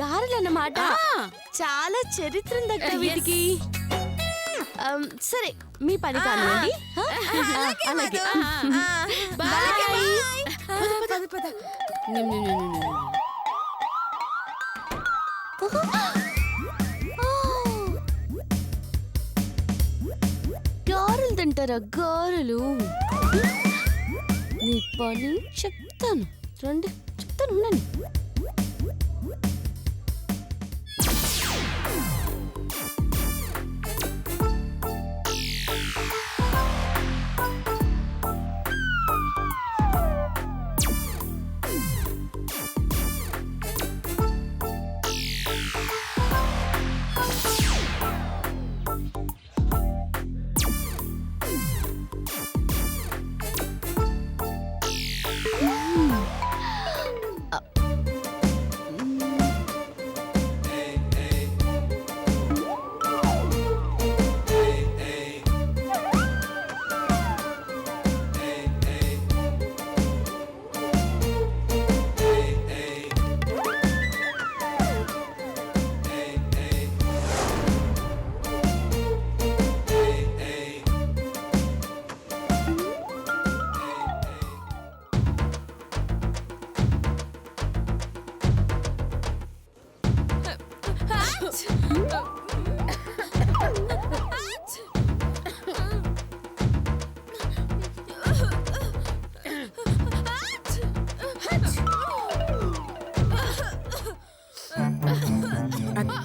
గారెలన్నమాట. చాలా చరిత్ర ఉందక్క వీటికి. సరే మీ పని కానివ్వండి. అలాగే గారెలు తింటారా? గారెలు నీ పని చెప్తాను రండి, చెప్తాను ఉండండి.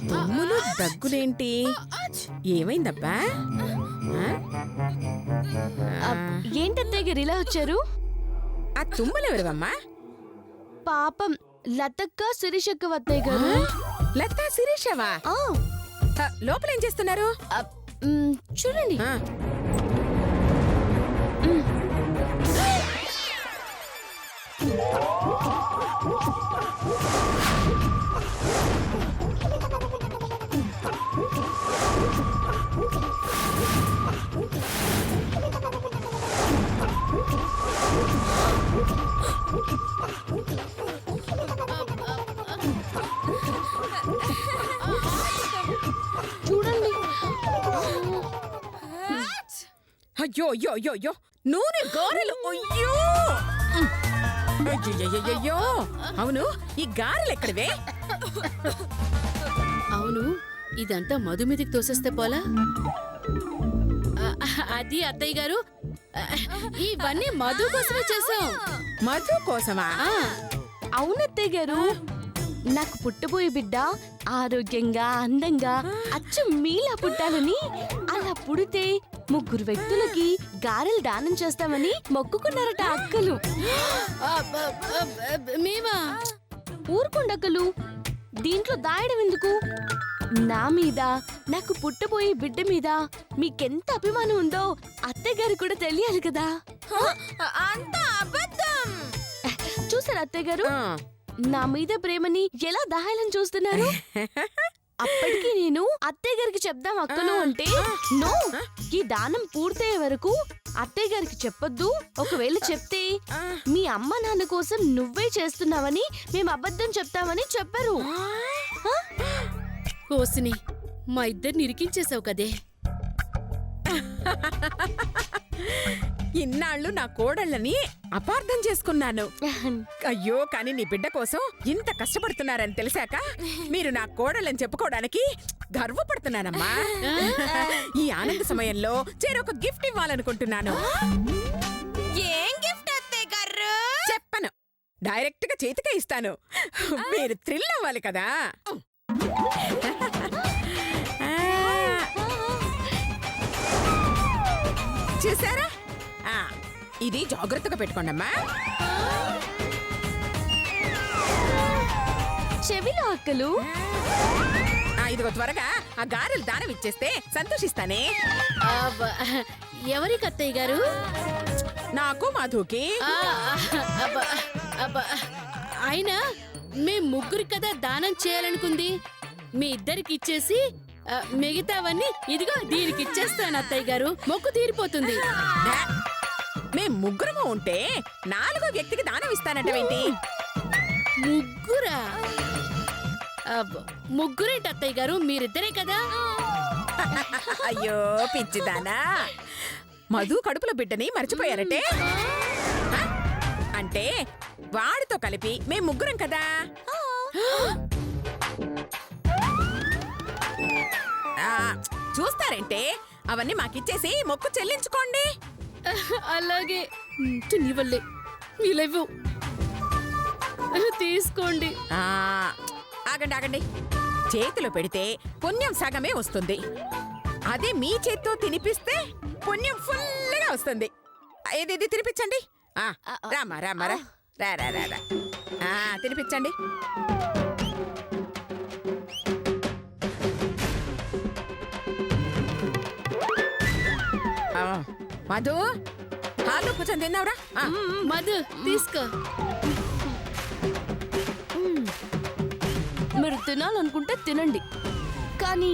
తుమ్ములు దగ్గులేంటి? ఏమైందబ్బా? ఏంటత్తయ్య గారు ఇలా వచ్చారు? ఆ తుమ్ములెవరివమ్మా? పాపం లతక్క శిరీషక్క అత్తయ్య గారు. లతా శిరీషవా? లోపలేం చేస్తున్నారు? చూడండి. చూడండి. అయ్యో అయ్యో అయ్యో అయ్యో, నూనె గారెలు! అయ్యో అయ్యో, అవును ఈ గారెలు ఎక్కడివే? అవును, ఇదంతా మధు మీదకి తోసేస్తే పోలా? అది అత్తయ్య గారు, ఇవన్నీ మధు కోసమే చేసాం. మధు కోసమా? అవునత్తయ్య గారు, నాకు పుట్టబోయే బిడ్డ ఆరోగ్యంగా అందంగా అచ్చం మీలా పుట్టాలని, అలా పుడితే 3 వ్యక్తులకి గారెలు దానం చేస్తామని మొక్కుకున్నారట అక్కలు. మేమా? ఊరుకుండక్కలు, దీంట్లో దాయడం ఎందుకు? నా మీద, నాకు పుట్టబోయే బిడ్డ మీద మీకెంత అభిమానం ఉందో అత్తయ్య గారు కూడా తెలియాలి కదా. అంత అబద్ధం. చూసారు అత్తయ్య గారు నా మీద ప్రేమని ఎలా దాయాలని చూస్తున్నారు? అప్పటికి నేను అత్తయ్య గారికి చెప్దాం అక్కను అంటే, నో, ఈ దానం పూర్తయ్యే వరకు అత్తయ్య గారికి చెప్పొద్దు. ఒకవేళ చెప్తే మీ అమ్మ నాన్న కోసం నువ్వే చేస్తున్నావని మేము అబద్ధం చెప్తామని చెప్పారు. కోసిని మా ఇద్దరిని ఇరికించేసావు కదే. ఇన్నాళ్ళు నా కోడళ్ళని అపార్థం చేసుకున్నాను. అయ్యో, కానీ నీ బిడ్డ కోసం ఇంత కష్టపడుతున్నారని తెలిసాక మీరు నా కోడళ్ళని చెప్పుకోవడానికి గర్వపడుతున్నానమ్మా. ఈ ఆనంద సమయంలో చేరొక గిఫ్ట్ ఇవ్వాలనుకుంటున్నాను. ఏం గిఫ్ట్ అత్తయ్య గారు? చెప్పను, డైరెక్ట్ గా చేతికే ఇస్తాను. మీరు థ్రిల్ అవ్వాలి కదా. చూసారా? ఇది జాగ్రత్తగా పెట్టుకోండమ్మా. చెవిలో అక్కలు. ఇదిగో త్వరగా ఆ గారెలు దానం ఇచ్చేస్తే సంతోషిస్తానే. ఎవరికి అత్తయ్య గారు? నాకు మధుకి. అయినా మేం 3 కదా దానం చేయాలనుకుంది. మీ ఇద్దరికి ఇచ్చేసి మిగతావన్నీ ఇదిగో దీనికి ఇచ్చేస్తాను అత్తయ్య గారు. మొక్కు తీరిపోతుంది. మేం 3 ఉంటే 4వ వ్యక్తికి దానం ఇస్తానంటవేంటి? 3? ముగ్గురేంటి అత్తయ్య గారు, మీరిద్దరే కదా? అయ్యో పిచ్చిదానా, మధు కడుపులో బిడ్డని మర్చిపోయారటే. హ? అంటే వాడితో కలిపి మేం ముగ్గురం కదా. ఆ, చూస్తారంటే అవన్నీ మాకిచ్చేసి మొక్కు చెల్లించుకోండి. అలాగే. నీ వల్లే నీలేవు, తీసుకోండి. ఆ, ఆగండి ఆగండి, చేతిలో పెడితే పుణ్యం సగమే వస్తుంది. అదే మీ చేత్తో తినిపిస్తే పుణ్యం ఫుల్గా వస్తుంది. ఏది తినిపించండి. ఆ, రామా రామా రా రా రా రా రా. ఆ, తినిపించండి. ఆ, మధు హాల్లో కూర్చొని తిన్నావురా. ఆ, మధు తీసుకో. మీరు తినాలనుకుంటే తినండి, కానీ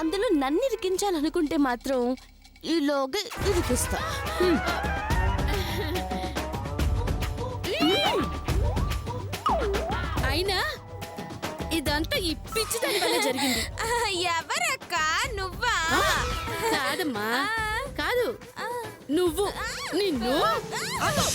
అందులో నన్ను ఇరికించాలనుకుంటే మాత్రం ఈలోగా ఇరికిస్తా. అయినా ఇదంతా ఈ పిచ్చిదాని వల్ల జరిగింది. ఎవరక్క నువ్వా? కాదమ్మా, కాదు, నువ్వు. నిన్ను ఆగు.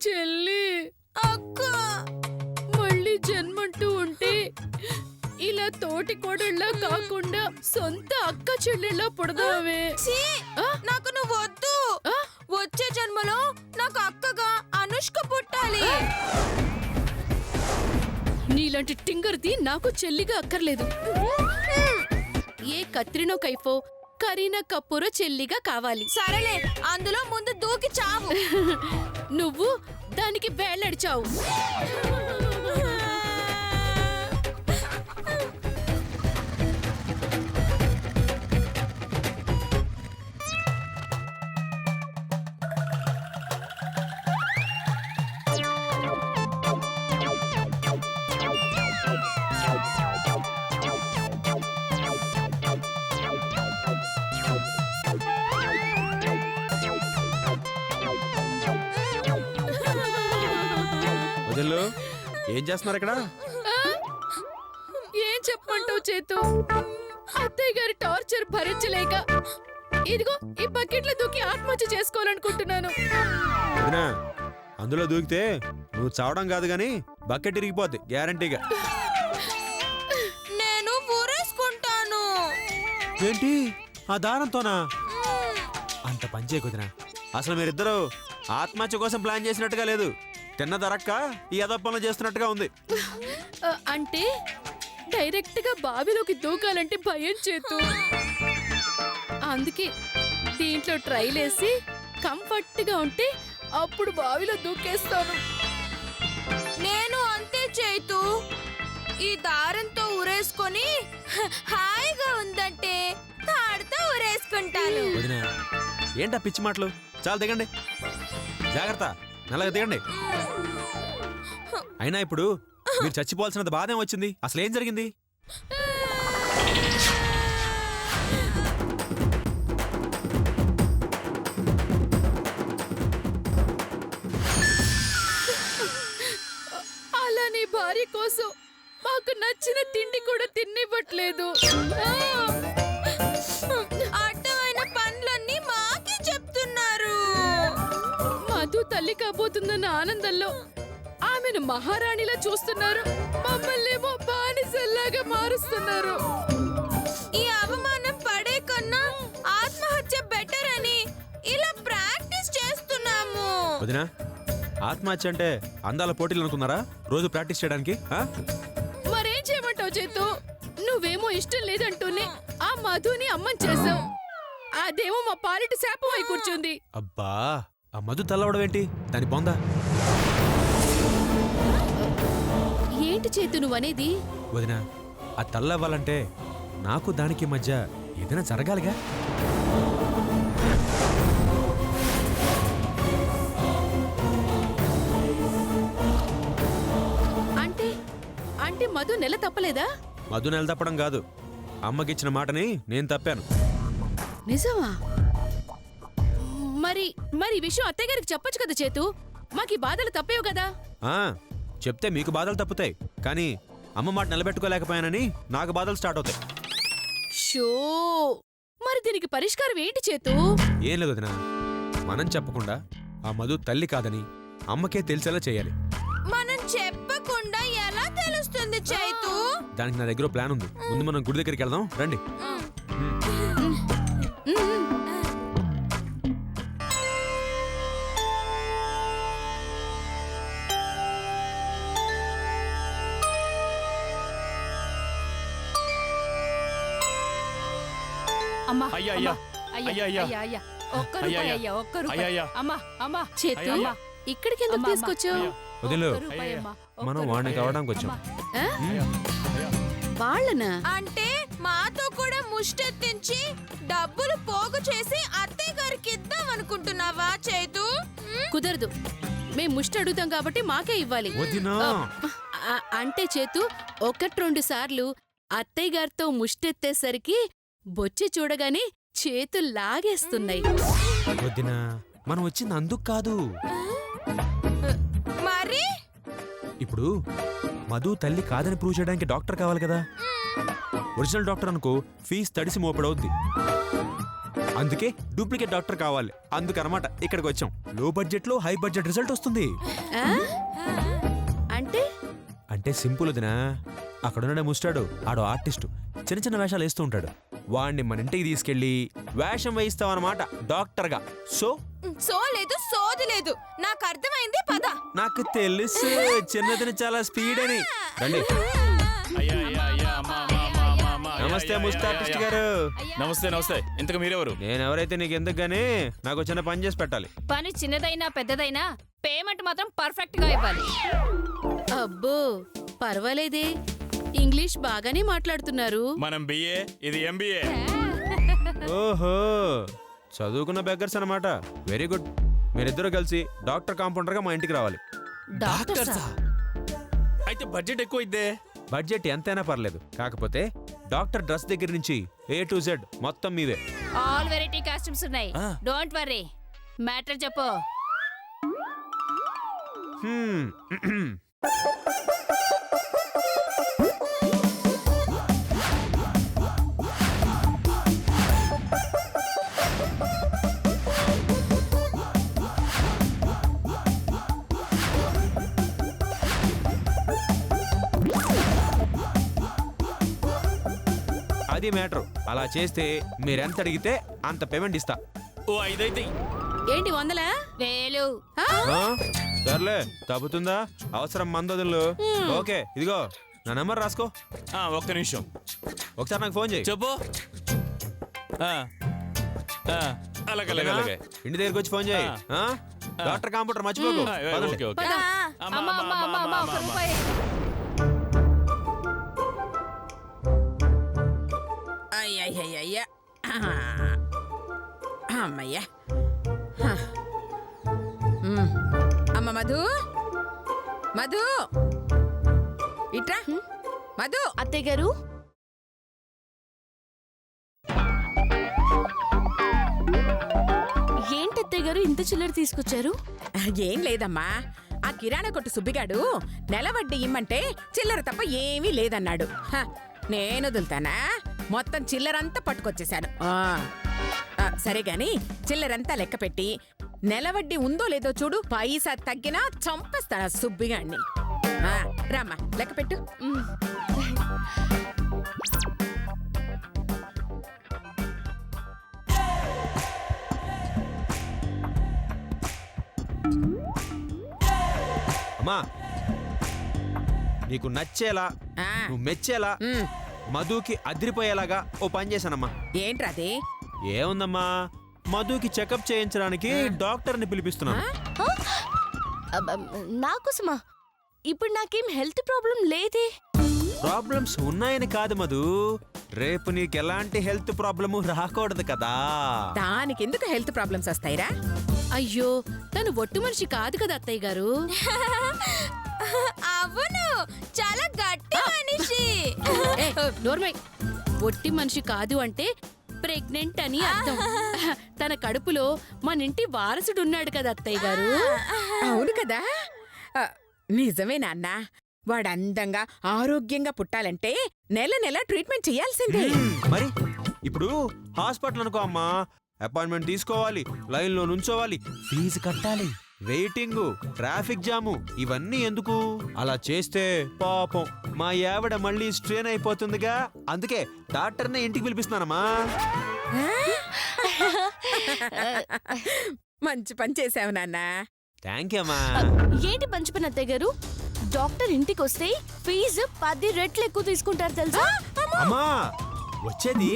చెల్లి, అక్క, మళ్ళీ జన్మంటూ ఉంటే ఇలా తోటి కోడళ్ళ కాకుండా సొంత అక్క చెల్లెళ్ళ పుడదావే. నాకు నువ్వు వద్దు. వచ్చే జన్మలో నాకు అక్కగా అనుష్క పుట్టాలి. నీలాంటి టింగర్ది నాకు చెల్లిగా అక్కర్లేదు. ఏ కత్రినో కైఫో కరీనా కపూర్ చెల్లిగా కావాలి. సరేలే, అందులో ముందు దూకి చావు. నువ్వు దానికి వేళ్లడిచావు. వదిలు, ఏం చేస్తున్నారు ఇక్కడ? ఏం చెప్పమంటావు చేతు? అత్తయ్య గారి టార్చర్ భరించలేక ఇదిగో ఈ బకెట్లో దూకి ఆత్మహత్య చేసుకోవాలనుకుంటున్నాను. వదినా, అందులో దూకితే నువ్వు చావడం కాదు గాని బకెట్ ఇరిగిపోద్ది గ్యారంటీగా. నేను ఊరేసుకుంటాను. ఏంటి, ఆ దారంతోనా? అంత పంచే కుదినా. అసలు మీరిద్దరూ ఆత్మహత్య కోసం ప్లాన్ చేసినట్టుగా లేదు, తిన్న దొరక్క ఈ యదప్పలను చేస్తున్నట్టుగా ఉంది. అంటే డైరెక్ట్ గా బావిలోకి దూకాలంటే భయం చేతు. అందుకే దీంట్లో ట్రైలేసి కంఫర్ట్ గా ఉంటే అప్పుడు బావిలో దూకేస్తాను. నేను అంతే చేతు. ఈ దారంతో ఊరేసుకొని హాయిగా ఉందంటే తాడుతో ఊరేసుకుంటాను. వదినా, ఏంటా పిచ్చి మాటలు? చాలా దిగండి, జాగ్రత్త, మెల్లగా దిగండి. అయినా ఇప్పుడు మీరు చచ్చిపోవాల్సినంత బాధ ఏం వచ్చింది? అసలు ఏం జరిగింది? అలా నీ భార్య కోసం మాకు నచ్చిన తిండి కూడా తిన్నివ్వట్లేదు. అడ్డమైన పనులన్నీ మాకే చెప్తున్నారు. మధు తల్లి కాబోతుందన్న ఆనందంలో ఆమెను మహారాణిలా చూస్తున్నారు, మమ్మల్నేమో బానిసల్లాగా మారుస్తున్నారు. ఈ అవమానం పడే కన్నా ఆత్మహత్య బెటర్ అని ఇలా ప్రాక్టీస్ చేస్తున్నాము. వదినా, ఆత్మహత్య అంటే అందాల పోటీలు అనుకున్నారా రోజు ప్రాక్టీస్ చేయడానికి? మరేం చేయమంటావు చేతు? నువ్వేమో ఇష్టం లేదంటూనే ఆ మధుని అమ్మని చేసావు. అదేమో మా పాలిటి శాపమై కూర్చుంది. అబ్బా, ఆ మధు తల్లవడం ఏంటి? దాని బొందా. ఏంటి చేతు నువ్వనేది? వదినా, ఆ తల్లవ్వాలంటే నాకు దానికి మధ్య ఏదైనా జరగాలిగా. అంటే మధు నెల తప్పలేదా? మధు నెల తప్పడం కాదు, అమ్మకిచ్చిన మాటని నేను తప్పాను. నిజమా? మరి మరి ఈ విషయం అత్తయ్య గారికి చెప్పొచ్చు కదా చేతు. మాకీ బాధలు తప్పేవు కదా. ఆ, చెప్తే మీకు బాధలు తప్పుతాయి, కానీ అమ్మ మాట నిలబెట్టుకోలేకపోయానని నాకు బాధలు స్టార్ట్ అవుతాయి. షో, మరి దీనికి పరిష్కారం ఏంటి చేతు? ఏం లేదు వదినా, మనం చెప్పకుండా ఆ మధు తల్లి కాదని అమ్మకే తెలిసేలా చేయాలి. మనం చెప్పకుండా ఎలా తెలుస్తుంది చైతు? దానికి నా దగ్గర ప్లాన్ ఉంది. ముందు మనం గుడి దగ్గరికి వెళ్దాం రండి. అమ్మా, అయ్యా, అయ్యా. అయ్యా, అయ్యా, అయ్యా. అయ్యా, అయ్యా. ఒక్క అయ్యా, రూపాయి అయ్యా. అయ్యా, ఒక్క రూపాయి. అయ్యా, అయ్యా. అమ్మా, అమ్మా. చేతు, అయ్యా, అయ్యా. ఇక్కడికి ఎందుకు తీసుకొచ్చావు? వదిలు, ఒక్క రూపాయి అమ్మా, ఒక్క మనం రూపాయి. వాడిని కావడానికి వచ్చాం. వాళ్ళనా? అంటే మాతో కూడా ముష్టెత్తించి డబ్బులు పోగు చేసి అత్తయ్య గారికి ఇద్దాం అనుకుంటున్నావా చైతు? కుదరదు. మేం ముష్టి అడుగుతాం కాబట్టి మాకే ఇవ్వాలి. వదినా. అంటే చేతు, 1-2 సార్లు అత్తయ్య గారితో ముష్టెత్తేసరికి బొచ్చి చూడగానే చేతులు లాగేస్తున్నాయి. వదినా, మనం వచ్చింది అందుకు కాదు. మరి ఇప్పుడు మధు తల్లి కాదని ప్రూవ్ చేయడానికి డాక్టర్ కావాలి కదా. ఒరిజినల్ డాక్టర్ అనుకో ఫీజు తడిసి మోపడవుద్ది. అందుకే డూప్లికేట్ డాక్టర్ కావాలి. అందుకనమాట ఇక్కడికి వచ్చాం. లో బడ్జెట్ లో హై బడ్జెట్ రిజల్ట్ వస్తుంది. ఆ? అంటే అంటే సింపుల్ వదినా, అక్కడున్నాడే ముస్టాడు, ఆడు ఆర్టిస్టు, చిన్న చిన్న వేషాలు వేస్తూ ఉంటాడు. వాడిని మన ఇంటికి తీసుకెళ్లి వేషం వేయిస్తామన్నమాట డాక్టర్గా. సో లేదు సోది లేదు, నాకు అర్థమైంది. పద. నాకు తెలుసు చిన్నదిని చాలా స్పీడ్ అని. రండి. అయ్యా, అయ్యా, అయ్యా. అమ్మా, అమ్మా, అమ్మా, అమ్మా, అమ్మా. అయ్యా, నమస్తే అయ్యా, ముస్తా అయ్యా, ఆర్టిస్ట్ అయ్యా. గారు. నమస్తే, నమస్తే. ఇంతకు మీరెవరు? నేను ఎవరైతే నీకు ఎందుకు గానీ నాకు చిన్న పని చేసి పెట్టాలి. పని చిన్నదైనా పెద్దదైనా పేమెంట్ మాత్రం పర్ఫెక్ట్ గా ఇవ్వాలి. అబ్బో, పర్వాలేదే, ఇంగ్లీష్ బాగానే మాట్లాడుతున్నారు. మనం బిఏ, ఇది ఎంబీఏ. ఓహో, చదువుకున్న బెగ్గర్స్ అన్నమాట. Very good. మీరిద్దరూ కలిసి డాక్టర్ కాంపౌండర్ గా మా ఇంటికి రావాలి. అయితే బడ్జెట్ ఎక్కువ ఇద్దే. బడ్జెట్ ఎంతైనా పర్లేదు, కాకపోతే డాక్టర్ డ్రెస్ దగ్గర నుంచి A to Z మొత్తం మీవే. ఆల్ వెరైటీ కాస్ట్యూమ్స్ ఉన్నాయి. ఆ. Don't worry. మ్యాటర్ చెప్పు. హ్మ్. అది మ్యాటర్. అలా చేస్తే మీరెంత అడిగితే అంత పేమెంట్ ఇస్తా. ఓ 5 అయితే. ఏంటి 100? వేలు. ఆ? ఆ? సర్లే, తప్పుతుందా? అవసరం మందదులు. ఓకే, ఇదిగో నా నెంబర్ రాసుకో. ఒక్క నిమిషం. ఒకసారి నాకు ఫోన్ చేయి. చెప్పు. అలాగే, అలాగే, అలాగే. ఇంటి దగ్గరికి వచ్చి ఫోన్ చేయి. ఆ? డాక్టర్ కాంపౌండర్ మర్చిపోకు. పదండి. Okay, okay. పద. అమ్మా, అమ్మా, అమ్మా, అమ్మా, అమ్మా, ఒక రూపాయి. అయ్యయ్యయ్యయ్య. అమ్మయ్యా. అమ్మ మధు, మధు ఇట్రా. మధు. అత్తయ్య గారు, ఏంటి అత్తయ్య గారు ఇంత చిల్లర తీసుకొచ్చారు? ఏం లేదమ్మా, ఆ కిరాణా కొట్టు సుబ్బిగాడు నెల వడ్డీ ఇమ్మంటే చిల్లర తప్ప ఏమీ లేదన్నాడు. నేను వదులుతానా? మొత్తం చిల్లరంతా పట్టుకొచ్చేశాను. సరే గాని చిల్లరంతా లెక్క పెట్టి నెల వడ్డీ ఉందో లేదో చూడు. పైసా తగ్గినా చంపేస్తాను సుబ్బిగాడిని. రామ్మా, లెక్క పెట్టు. అమ్మా, నీకు నచ్చేలా, ఆ, నువ్వు మెచ్చేలా, ఉమ్, మధుకి అదిరిపోయేలాగా ఓ పని చేశానమ్మా. ఏంట్రా అది? ఏముందమ్మా, మధుకి చెకప్ చేయించడానికి డాక్టర్ని పిలిపిస్తున్నాను. నాకోసమా? ఇప్పుడు నాకేం హెల్త్ ప్రాబ్లం లేదే. ప్రాబ్లమ్స్ ఉన్నాయని కాదు మధు, రేపు నీకు ఎలాంటి హెల్త్ ప్రాబ్లము రాకూడదు కదా. దానికి ఎందుకు హెల్త్ ప్రాబ్లమ్స్ వస్తాయిరా? అయ్యో, తను ఒట్టు మనిషి కాదు కదా అత్తయ్య గారు. అవును, చాలా గట్టి మనిషి. ఏ, నోర్మై. ఒట్టి మనిషి కాదు అంటే ప్రెగ్నెంట్ అని అర్థం. తన కడుపులో మన ఇంటి వారసుడున్నాడు కదా అత్తయ్య గారు. అవును కదా. నిజమే నాన్న. వాడు అందంగా ఆరోగ్యంగా పుట్టాలంటే నెల నెల ట్రీట్మెంట్ చేయాల్సిందే. మరి ఇప్పుడు హాస్పిటల్ అనుకో అమ్మా, అపాయింట్మెంట్ తీసుకోవాలి, లైన్ లో నుంచోవాలి, ఫీజు కట్టాలి, వెయిటింగ్, ట్రాఫిక్ జాము, ఇవన్నీ ఎందుకు? అలా చేస్తే పాపం మా ఆవిడ మళ్ళీ స్ట్రెయిన్ అయిపోతుందిగా. అందుకే డాక్టర్నే ఇంటికి పిలిపిస్తున్నానమ్మా. మంచి పని చేసావు నాన్న. థ్యాంక్ యూ అమ్మా. ఏంటి పంచి పని అత్తయ్య గారు? డాక్టర్ ఇంటికి వస్తే ఫీజు 10 రెట్లు ఎక్కువ తీసుకుంటారు తెలుసా? అమ్మా, వచ్చేది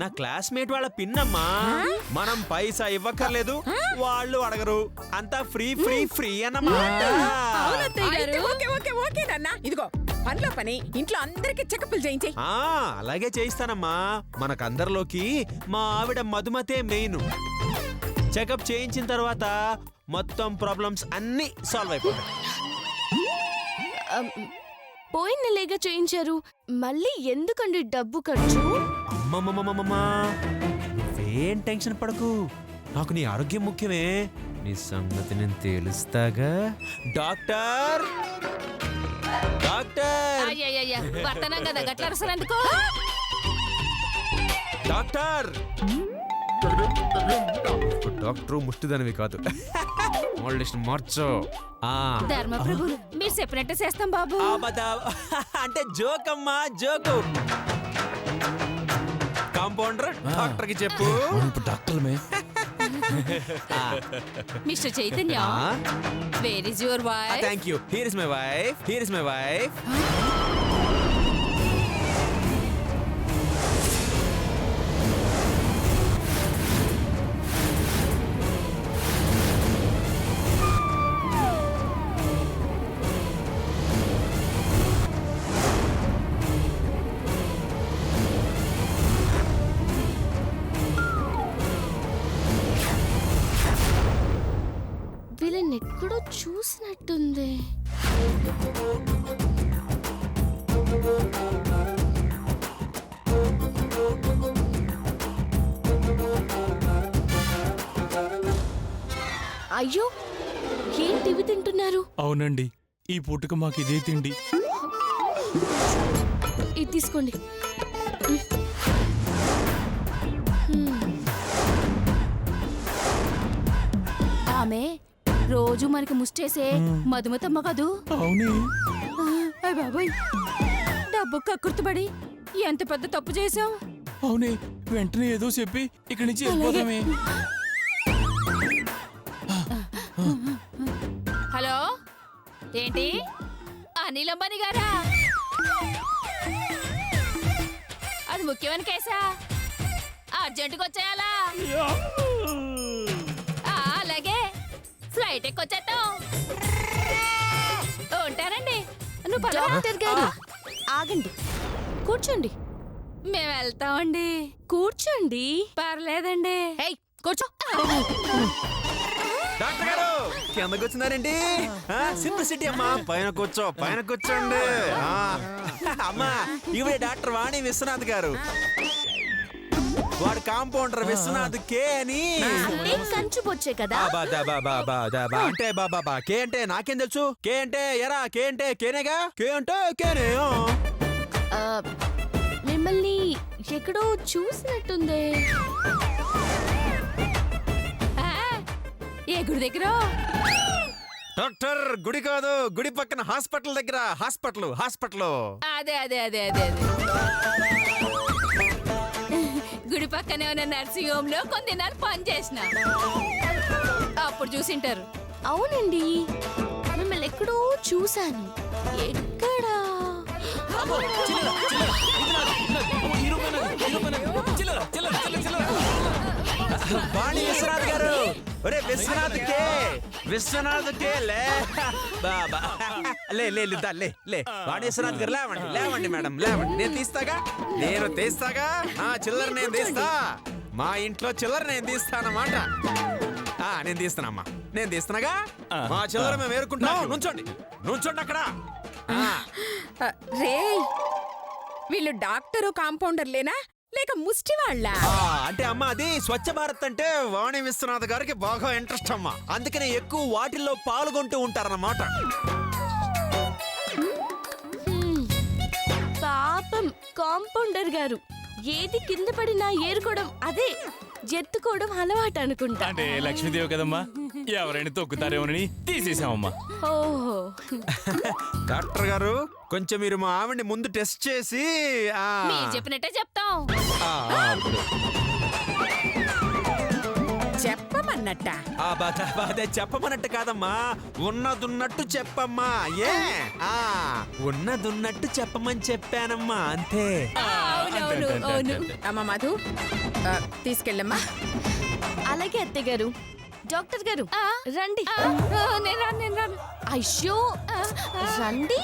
నా క్లాస్మేట్ వాళ్ళ పిన్నమ్మా. మనం పైసా ఇవ్వక్కర్లేదు, వాళ్ళు అడగరు, అంతా ఫ్రీ ఫ్రీ ఫ్రీ అన్నమాట. అయితే ఓకే ఓకే ఓకే నాన్న. ఇదిగో పనిలో పని ఇంట్లో అందరికి చెకప్లు చేయించి. అలాగే చేయిస్తానమ్మా. మనకందరిలోకి మా ఆవిడ మధుమతే మెయిన్. చెకప్ చేయించిన తర్వాత మొత్తం ప్రాబ్లమ్స్ అన్నీ సాల్వ్ అయిపోతాయి. పోయిన నెలేగా చేయించారు, మళ్ళీ ఎందుకండి డబ్బు ఖర్చు? అమ్మమ్మమ్మమ్మమ్మా, నువ్వేం టెన్షన్ పడకు, నాకు నీ ఆరోగ్యం ముఖ్యమే. నీ సంగతి నేను తెలుస్తాగా. డాక్టర్ డాక్టర్ అయ్యయ్యయ్య, వర్తనం కదా గట్ల అరసరందుకో. డాక్టర్ డాక్టర్ ముష్టిదనివి కాదు. మార్చో. ధర్మప్రభులు, మీరు చెప్పినట్టే చేస్తాం బాబు. అంటే జోక్ అమ్మా, జోకు. కాంపౌండర్ డాక్టర్ కి చెప్పు. డాక్టర్మే. Mister Chaitanya, where is your wife? Thank you. Here is my wife. Here is my wife. వీళ్ళని ఎక్కడో చూసినట్టుంది. అయ్యో, ఏం టీవీ తింటున్నారు? అవునండి, ఈ పూటకు మాకు ఇదే తిండి. ఇది తీసుకోండి. ఆమె రోజు మనకి ముష్టేసే మధుమతమ్మ కదూ? అవునే. అయ్ బాబోయ్, డబ్బు కక్కుర్తుపడి ఎంత పెద్ద తప్పు చేసాం. అవునే, వెంటనే ఏదో చెప్పి ఇక్కడి నుంచి వెళ్ళిపోతామే. హలో, ఏంటి అనిల్ అంబానీ గారా? అది ముఖ్యమైన కేసా? అర్జెంటుగా వచ్చేయాలా? అలాగే, ఫ్లైట్ ఎక్కొచ్చేద్దాం. ఉంటానండి. నువ్వు డాక్టర్ గారు ఆగండి, కూర్చోండి. మేము వెళ్తామండి. కూర్చోండి. పర్లేదండి. ఏయ్, కూర్చో. డాక్టర్ గారు కిందకు వచ్చినారండి. సింప్లిసిటీ అమ్మా, పైన కూర్చో, పైన కూర్చోండి. అమ్మా, ఇవిడే డాక్టర్ వాణి విశ్వనాథ్ గారు. వాడు కాంపౌండర్ విశ్వనాథ్ కే అని. అంటే కంచు బొచ్చే కదా. అంటే బాబా కే అంటే నాకేం తెలుసు. కే అంటే ఎరా, కే అంటే కేనేగా, కే అంటే కేనే. మిమ్మల్ని ఎక్కడో చూసినట్టుంది. ఏ గుడి దగ్గర? డాక్టర్, గుడి కాదు, గుడి పక్కన హాస్పిటల్ దగ్గర. హాస్పిటల్. అదే అదే అదే అదే అదే గుడి పక్కనే ఉన్న నర్సింగ్ హోమ్ లో కొన్ని దినాలు పని చేసిన, అప్పుడు చూసింటారు. అవునండి, మిమ్మల్ని ఎక్కడో చూశాను. ఎక్కడా? వాణి విశ్వనాథ్ గారు. ఒరే విశ్వనాథ్ కే లే బాబా. లే వాణి విశ్వనాథ్ గారు, లేవండి మేడం, లేవండి. నేను తీస్తాగా. నా చిల్లర నేను తీస్తా. మా ఇంట్లో చిల్లర నేను తీస్తానమాట. నేను తీస్తున్నామ్మా, నేను తీస్తున్నాగా. మా చిల్లర మేము ఏరుకుంటాం. నుంచోండి, నుంచోండి అక్కడ. రే వీళ్ళు డాక్టరు కాంపౌండర్ లేనా లేక ముష్టి వాళ్ళ? అంటే అమ్మా, అది స్వచ్ఛ భారత్ అంటే వాణి విశ్వనాథ్ గారికి బాగా ఇంట్రెస్ట్ అమ్మా. అందుకనే ఎక్కువ వాటిల్లో పాల్గొంటూ ఉంటారన్నమాట. పాపం కాంపౌండర్ గారు ఏది కింద పడినా ఏరుకోవడం, అదే ఎత్తుకోవడం అలవాటు అనుకుంటా. అంటే లక్ష్మీదేవి కదమ్మా, ఎవరైనా తొక్కుతారేమోనని తీసేసామమ్మా. ఓహో, డాక్టర్ గారు కొంచెం మీరు మా ఆవిడ్ని ముందు టెస్ట్ చేసి మీరు చెప్పినట్టే చెప్తాం. చెప్పమన్నట్ట. అదే చెప్పమన్నట్టు కాదమ్మా, ఉన్నదున్నట్టు చెప్పమ్మా. ఉన్నదున్నట్టు చెప్పమని చెప్పానమ్మా, అంతే. అవునవును అవును. అమ్మ మధు తీసుకెళ్ళమ్మా. అలాగే అత్తయ్య గారు. డాక్టర్ గారు రండి. నేను రాను. అయ్యో రండి.